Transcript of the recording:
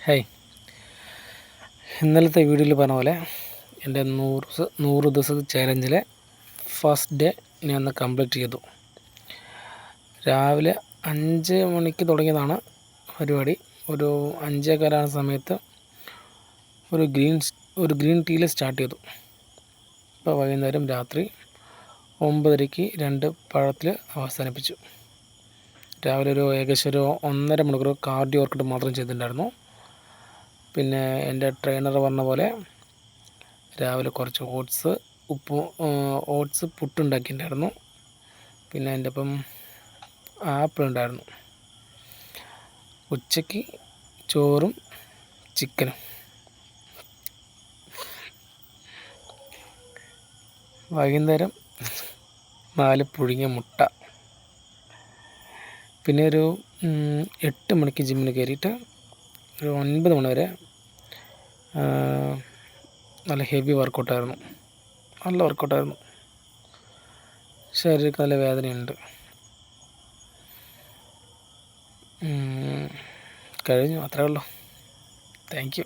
Hey, ഇന്നലത്തെ വീഡിയോയിൽ പറഞ്ഞ പോലെ എൻ്റെ 100 ദിവസത്തെ ചാലഞ്ചിലെ ഫസ്റ്റ് ഡേ ഞാൻ ഒന്ന് കംപ്ലീറ്റ് ചെയ്തു. രാവിലെ 5 മണിക്ക് തുടങ്ങിയതാണ് പരിപാടി. ഒരു 5:15 സമയത്ത് ഒരു ഗ്രീൻ ടീയിൽ സ്റ്റാർട്ട് ചെയ്തു. ഇപ്പോൾ വൈകുന്നേരം രാത്രി 9:30 2 പഴത്തിൽ അവസാനിപ്പിച്ചു. രാവിലെ ഏകദേശം 1.5 മണിക്കൂർ കാർഡിയോ വർക്കൗട്ട് മാത്രം ചെയ്തിട്ടുണ്ടായിരുന്നു. പിന്നെ എൻ്റെ ട്രെയിനർ പറഞ്ഞ പോലെ രാവിലെ കുറച്ച് ഓട്സ് പുട്ടുണ്ടാക്കിയിട്ടുണ്ടായിരുന്നു. പിന്നെ എൻ്റെ ഒപ്പം ആപ്പിൾ ഉണ്ടായിരുന്നു. ഉച്ചയ്ക്ക് ചോറും ചിക്കനും. വൈകുന്നേരം 4 പുഴുങ്ങിയ മുട്ട. പിന്നെ ഒരു 8 മണിക്ക് ജിമ്മിൽ കയറിയിട്ട് ഒരു 9 മണി വരെ നല്ല ഹെവി വർക്കൗട്ടായിരുന്നു. നല്ല വർക്കൗട്ടായിരുന്നു. ശരീരത്തിൽ നല്ല വേദനയുണ്ട്. കഴിഞ്ഞു, അത്രേ ഉള്ളൂ. Thank you.